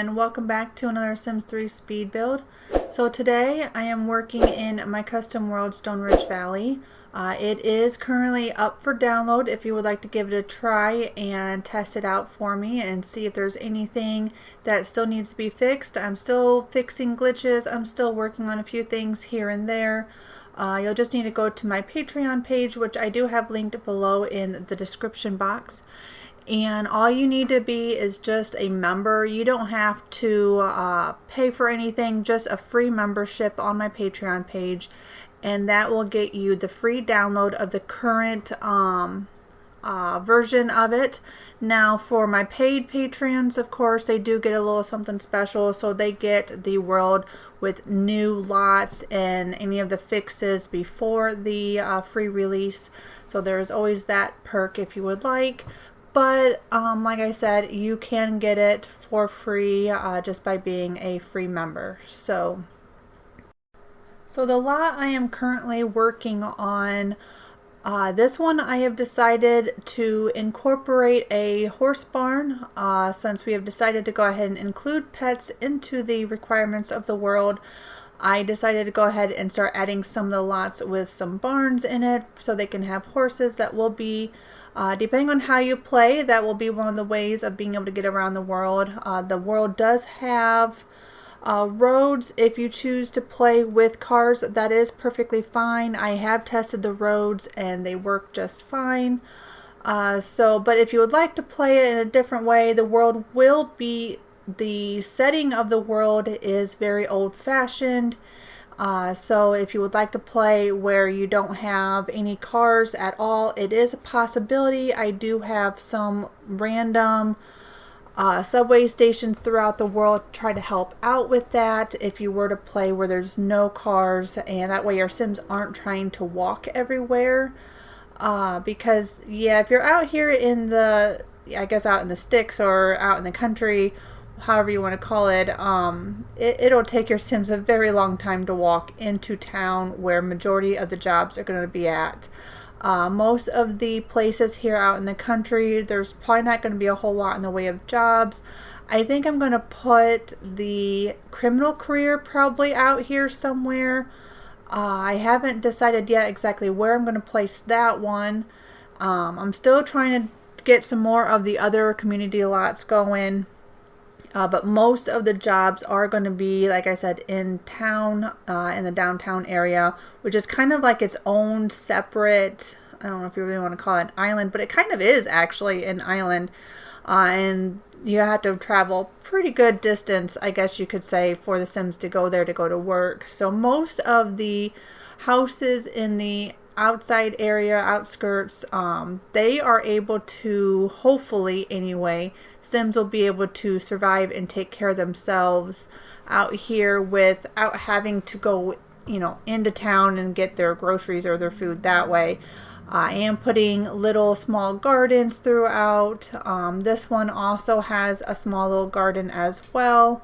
and welcome back to another Sims 3 speed build. So today I am working in my custom world Stone Ridge Valley. It is currently up for download if you would like to give it a try and test it out for me and see if there's anything that still needs to be fixed. I'm still fixing glitches. I'm still working on a few things here and there. You'll just need to go to my Patreon page, which I do have linked below in the description box. And all you need to be is just a member. You don't have to pay for anything, just a free membership on my Patreon page. And that will get you the free download of the current version of it. Now for my paid patrons, of course, they do get a little something special. So they get the world with new lots and any of the fixes before the free release. So there's always that perk if you would like. But like I said, you can get it for free just by being a free member. So the lot I am currently working on, this one I have decided to incorporate a horse barn since we have decided to go ahead and include pets into the requirements of the world. I decided to go ahead and start adding some of the lots with some barns in it so they can have horses. That will be depending on how you play, that will be one of the ways of being able to get around the world. The world does have roads. If you choose to play with cars, that is perfectly fine. I have tested the roads and they work just fine. But if you would like to play it in a different way, the world will be, the setting of the world is very old-fashioned. So if you would like to play where you don't have any cars at all, it is a possibility. I do have some random subway stations throughout the world to try to help out with that if you were to play where there's no cars, and that way your Sims aren't trying to walk everywhere. Because yeah, if you're out here in the, I guess out in the sticks or out in the country, however you want to call it, it'll take your Sims a very long time to walk into town where majority of the jobs are going to be at. Most of the places here out in the country, there's probably not going to be a whole lot in the way of jobs. I think I'm going to put the criminal career probably out here somewhere. I haven't decided yet exactly where I'm going to place that one. I'm still trying to get some more of the other community lots going. But most of the jobs are going to be, like I said, in town, in the downtown area, which is kind of like its own separate, I don't know if you really want to call it an island, but it kind of is actually an island. And you have to travel pretty good distance, I guess you could say, for the Sims to go there to go to work. So most of the houses in the outside area, outskirts, they are able to, hopefully anyway, Sims will be able to survive and take care of themselves out here without having to go, into town and get their groceries or their food that way. I am putting little small gardens throughout. This one also has a small little garden as well.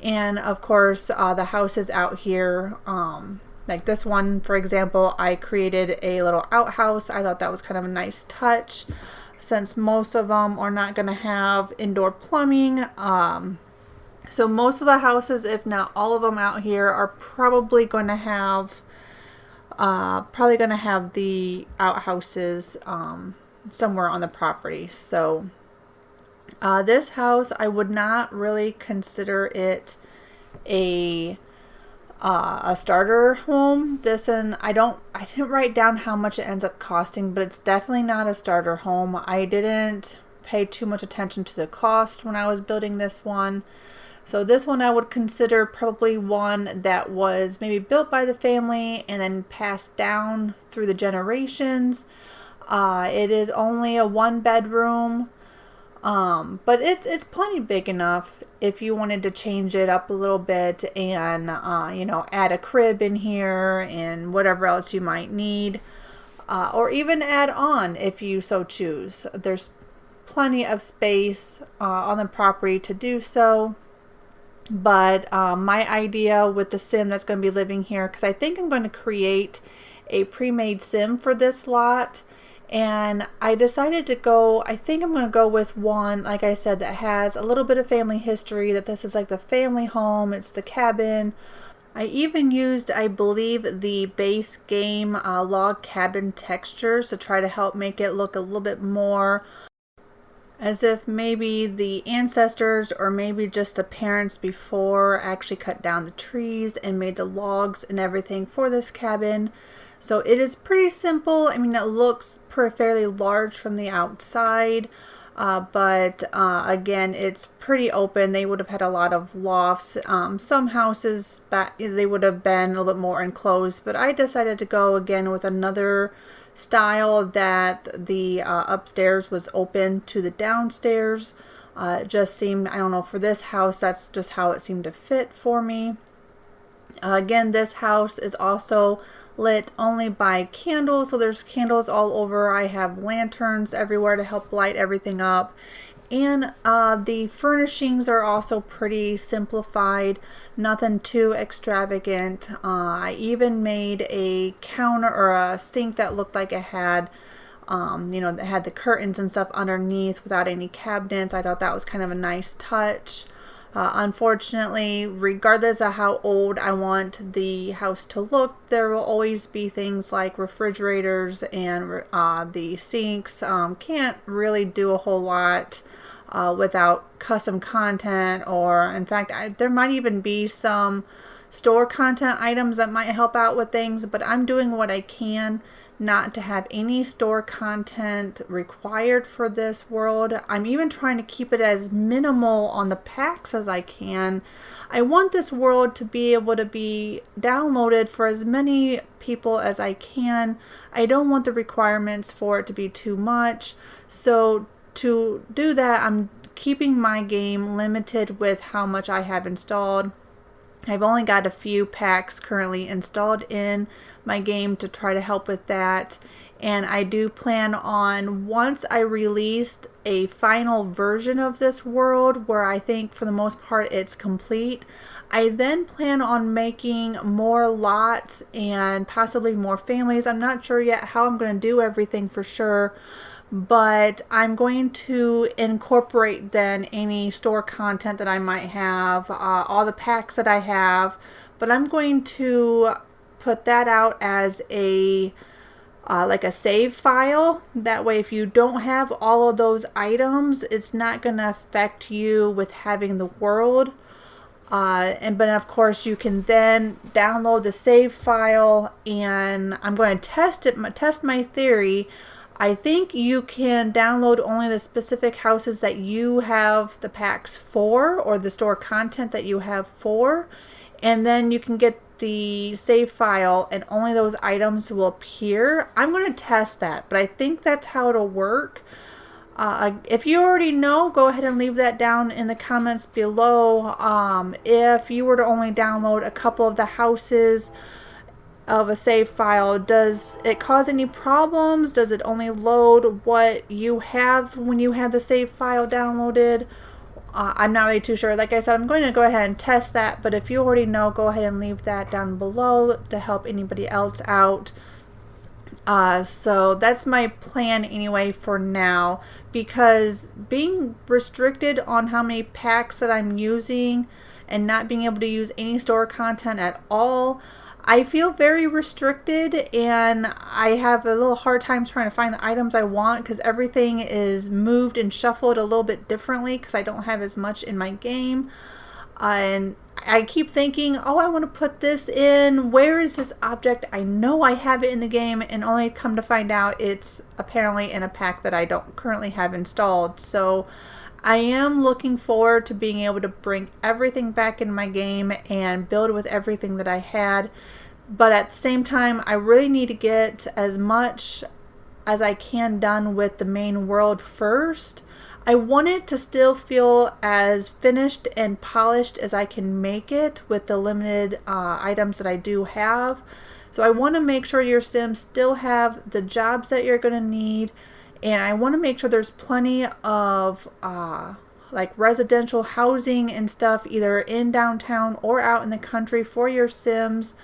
And of course, the houses out here, like this one, for example, I created a little outhouse. I thought that was kind of a nice touch since most of them are not going to have indoor plumbing. So most of the houses, if not all of them out here, are probably going to have the outhouses somewhere on the property. So this house, I would not really consider it a starter home. I didn't write down how much it ends up costing, but it's definitely not a starter home. I didn't pay too much attention to the cost when I was building this one. So this one I would consider probably one that was maybe built by the family and then passed down through the generations. It is only a 1-bedroom. But it's plenty big enough if you wanted to change it up a little bit and, add a crib in here and whatever else you might need, or even add on if you so choose. There's plenty of space on the property to do so. But my idea with the Sim that's going to be living here, because I think I'm going to create a pre-made Sim for this lot, And I decided to go, I think I'm going to go with one, like I said, that has a little bit of family history, that this is like the family home, it's the cabin. I even used, I believe, the base game log cabin textures to try to help make it look a little bit more as if maybe the ancestors or maybe just the parents before actually cut down the trees and made the logs and everything for this cabin. So it is pretty simple. I mean, it looks fairly large from the outside, but again, it's pretty open. They would have had a lot of lofts. Some houses, they would have been a little bit more enclosed, but I decided to go again with another style that the upstairs was open to the downstairs. It just seemed, I don't know, for this house, that's just how it seemed to fit for me. Again, this house is also lit only by candles, so there's candles all over. I have lanterns everywhere to help light everything up. And the furnishings are also pretty simplified, nothing too extravagant. I even made a counter or a sink that looked like it had, that had the curtains and stuff underneath without any cabinets. I thought that was kind of a nice touch. Unfortunately, regardless of how old I want the house to look, there will always be things like refrigerators and the sinks. Can't really do a whole lot without custom content, or in fact, there might even be some store content items that might help out with things, but I'm doing what I can not to have any store content required for this world. I'm even trying to keep it as minimal on the packs as I can. I want this world to be able to be downloaded for as many people as I can. I don't want the requirements for it to be too much. So to do that, I'm keeping my game limited with how much I have installed. I've only got a few packs currently installed in my game to try to help with that. And I do plan on, once I released a final version of this world where I think for the most part it's complete, I then plan on making more lots and possibly more families. I'm not sure yet how I'm going to do everything for sure, but I'm going to incorporate then any store content that I might have, all the packs that I have, but I'm going to put that out as a like a save file. That way, if you don't have all of those items, it's not going to affect you with having the world. But of course, you can then download the save file, and I'm going to test my theory. I think you can download only the specific houses that you have the packs for, or the store content that you have for, and then you can get the save file and only those items will appear. I'm going to test that, but I think that's how it'll work. If you already know, go ahead and leave that down in the comments below. If you were to only download a couple of the houses of a save file, does it cause any problems? Does it only load what you have when you have the save file downloaded? I'm not really too sure. Like I said, I'm going to go ahead and test that, but if you already know, go ahead and leave that down below to help anybody else out. So that's my plan anyway for now, because being restricted on how many packs that I'm using and not being able to use any store content at all, I feel very restricted, and I have a little hard time trying to find the items I want because everything is moved and shuffled a little bit differently because I don't have as much in my game. And I keep thinking, oh, I want to put this in. Where is this object? I know I have it in the game, and only come to find out it's apparently in a pack that I don't currently have installed. So I am looking forward to being able to bring everything back in my game and build with everything that I had. But at the same time, I really need to get as much as I can done with the main world first. I want it to still feel as finished and polished as I can make it with the limited items that I do have. So I want to make sure your Sims still have the jobs that you're going to need. And I want to make sure there's plenty of like residential housing and stuff either in downtown or out in the country for your Sims.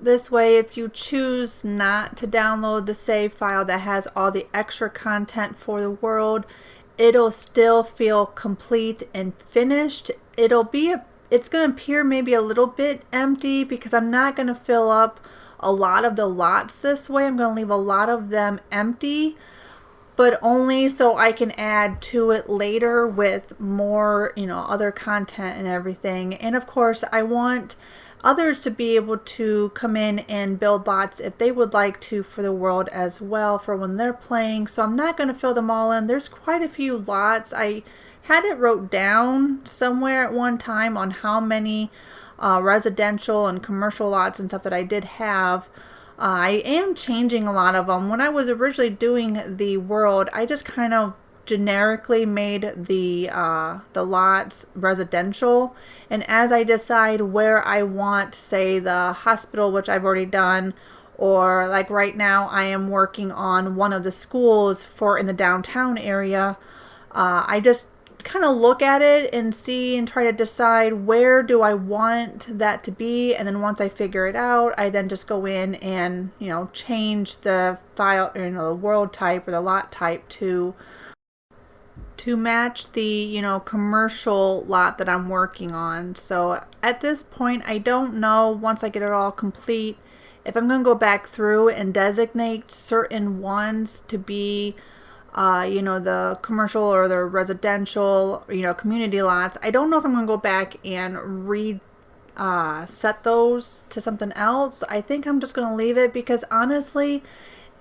This way, if you choose not to download the save file that has all the extra content for the world, it'll still feel complete and finished. It's going to appear maybe a little bit empty because I'm not going to fill up a lot of the lots this way. I'm going to leave a lot of them empty, but only so I can add to it later with more, other content and everything. And of course, I want others to be able to come in and build lots if they would like to for the world as well for when they're playing. So I'm not going to fill them all in. There's quite a few lots. I had it wrote down somewhere at one time on how many residential and commercial lots and stuff that I did have. I am changing a lot of them. When I was originally doing the world, I just kind of generically made the lots residential, and as I decide where I want, say, the hospital, which I've already done, or like right now I am working on one of the schools for in the downtown area, I just kind of look at it and see and try to decide where do I want that to be, and then once I figure it out, I then just go in and change the file, the world type or the lot type to match the commercial lot that I'm working on. So at this point, I don't know, once I get it all complete, if I'm going to go back through and designate certain ones to be the commercial or the residential, community lots. I don't know if I'm going to go back and set those to something else. I think I'm just going to leave it because honestly,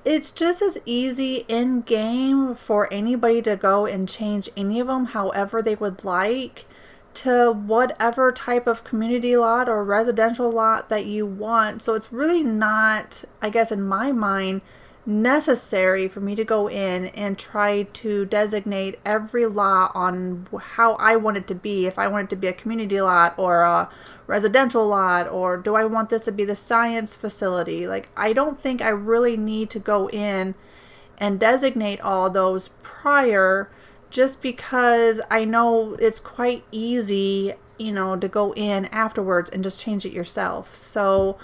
it's just as easy in game for anybody to go and change any of them however they would like to whatever type of community lot or residential lot that you want. So it's really not, I guess in my mind, necessary for me to go in and try to designate every lot on how I want it to be. If I want it to be a community lot or a residential lot, or do I want this to be the science facility? Like, I don't think I really need to go in and designate all those prior, just because I know it's quite easy, to go in afterwards and just change it yourself. So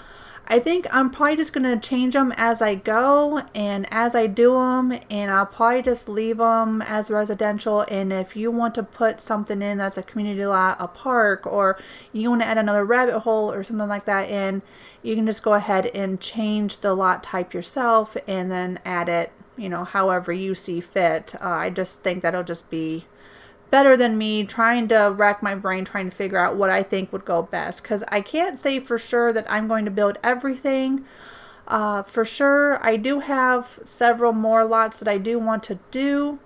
I think I'm probably just going to change them as I go and as I do them, and I'll probably just leave them as residential. And if you want to put something in that's a community lot, a park, or you want to add another rabbit hole or something like that in, you can just go ahead and change the lot type yourself and then add it, however you see fit. I just think that'll just be better than me trying to rack my brain trying to figure out what I think would go best, because I can't say for sure that I'm going to build everything. For sure, I do have several more lots that I do want to do,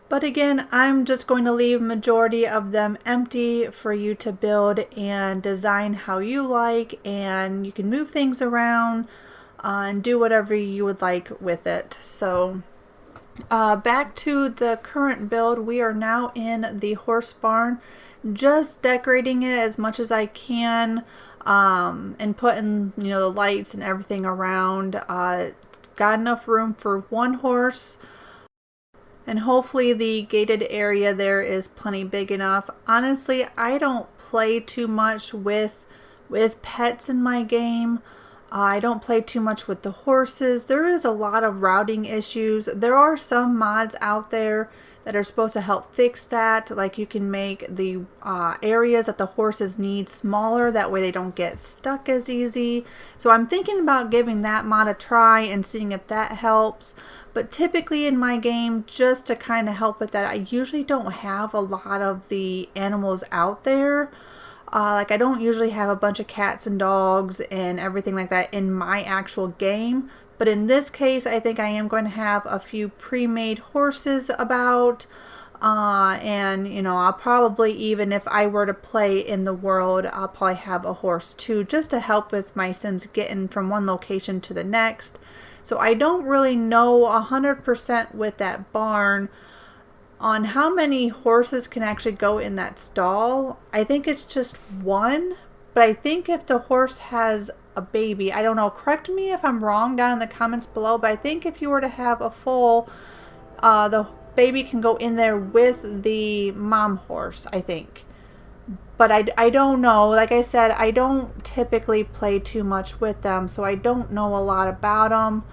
but again, I'm just going to leave majority of them empty for you to build and design how you like, and you can move things around and do whatever you would like with it. So back to the current build, we are now in the horse barn, just decorating it as much as I can, and putting the lights and everything around. Got enough room for one horse, and hopefully the gated area there is plenty big enough. Honestly, I don't play too much with pets in my game. I don't play too much with the horses. There is a lot of routing issues. There are some mods out there that are supposed to help fix that. Like, you can make the areas that the horses need smaller. That way they don't get stuck as easy. So I'm thinking about giving that mod a try and seeing if that helps. But typically in my game, just to kind of help with that, I usually don't have a lot of the animals out there. Like, I don't usually have a bunch of cats and dogs and everything like that in my actual game. But in this case, I think I am going to have a few pre-made horses about. And, I'll probably, even if I were to play in the world, I'll probably have a horse too, just to help with my Sims getting from one location to the next. So I don't really know 100% with that barn on how many horses can actually go in that stall. I think it's just one, but I think if the horse has a baby, I don't know, correct me if I'm wrong down in the comments below, but I think if you were to have a foal, the baby can go in there with the mom horse, I think. But I don't know. Like I said, I don't typically play too much with them, so I don't know a lot about them.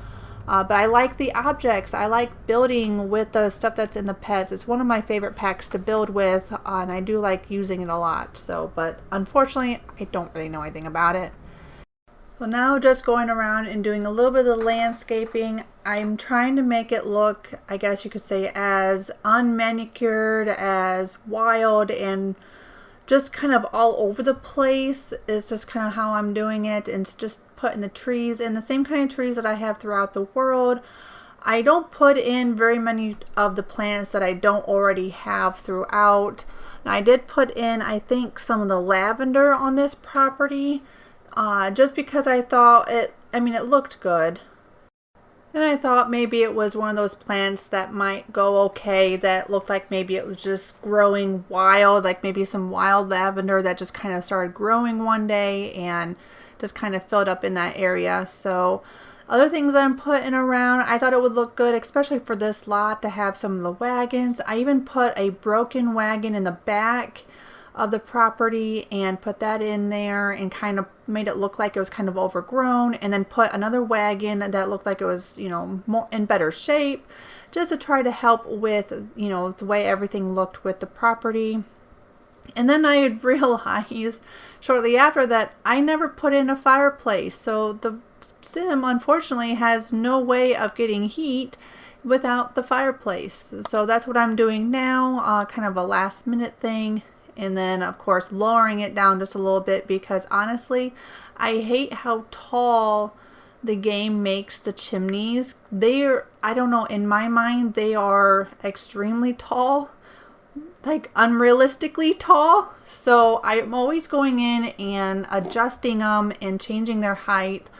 But I like the objects. I like building with the stuff that's in the pets. It's one of my favorite packs to build with, and I do like using it a lot. So, but unfortunately, I don't really know anything about it. So now just going around and doing a little bit of landscaping. I'm trying to make it look, I guess you could say, as unmanicured, as wild, and just kind of all over the place is just kind of how I'm doing it. And it's just putting the trees in the same kind of trees that I have throughout the world. I don't put in very many of the plants that I don't already have throughout. Now, I did put in, I think, some of the lavender on this property. Just because I thought it looked good. And I thought maybe it was one of those plants that might go okay, that looked like maybe it was just growing wild, like maybe some wild lavender that just kind of started growing one day and just kind of filled up in that area. So other things I'm putting around, I thought it would look good, especially for this lot, to have some of the wagons. I even put a broken wagon in the back of the property and put that in there and kind of made it look like it was kind of overgrown, and then put another wagon that looked like it was, you know, more in better shape, just to try to help with, you know, the way everything looked with the property. And then I had realized shortly after that I never put in a fireplace, so the sim unfortunately has no way of getting heat without the fireplace. So that's what I'm doing now, kind of a last minute thing. And then of course lowering it down just a little bit, because honestly I hate how tall the game makes the chimneys. They're, I don't know, in my mind they are extremely tall, like unrealistically tall. So I'm always going in and adjusting them and changing their height.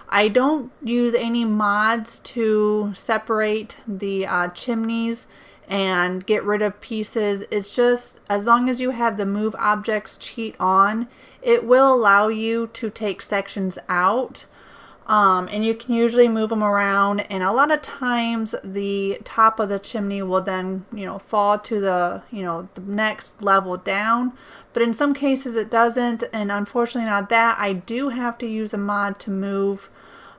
I don't use any mods to separate the chimneys and get rid of pieces. It's just, as long as you have the move objects cheat on, it will allow you to take sections out, and you can usually move them around, and a lot of times the top of the chimney will then, you know, fall to the, you know, the next level down. But in some cases it doesn't, and unfortunately not that. I do have to use a mod to move.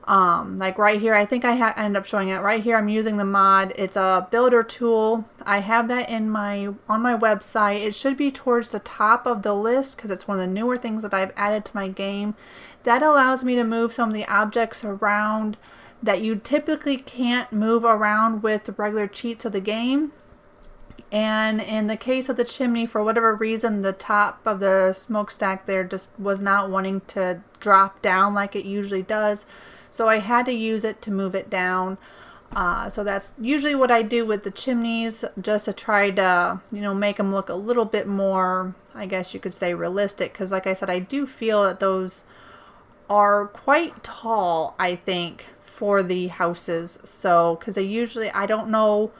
Like right here, I think I end up showing it right here. I'm using the mod. It's a builder tool. I have that in on my website. It should be towards the top of the list because it's one of the newer things that I've added to my game. That allows me to move some of the objects around that you typically can't move around with the regular cheats of the game. And in the case of the chimney, for whatever reason, the top of the smokestack there just was not wanting to drop down like it usually does. So I had to use it to move it down. So that's usually what I do with the chimneys, just to try to, you know, make them look a little bit more, I guess you could say, realistic. Because like I said, I do feel that those are quite tall, I think, for the houses. So, because they usually, I don't know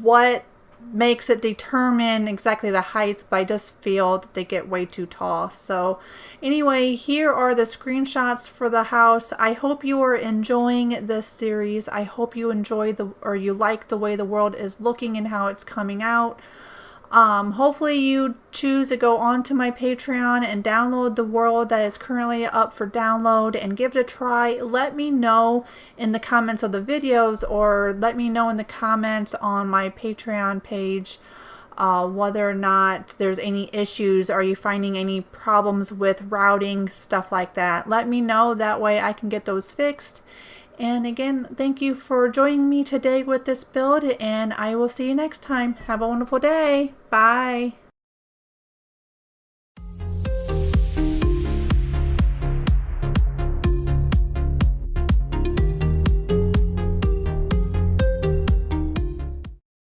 what makes it determine exactly the height, but I just feel that they get way too tall. So anyway, here are the screenshots for the house. I hope you are enjoying this series. I hope you enjoy you like the way the world is looking and how it's coming out. Hopefully you choose to go onto my Patreon and download the world that is currently up for download and give it a try. Let me know in the comments of the videos, or let me know in the comments on my Patreon page whether or not there's any issues. Are you finding any problems with routing, stuff like that? Let me know, that way I can get those fixed. And again, thank you for joining me today with this build, and I will see you next time. Have a wonderful day. Bye.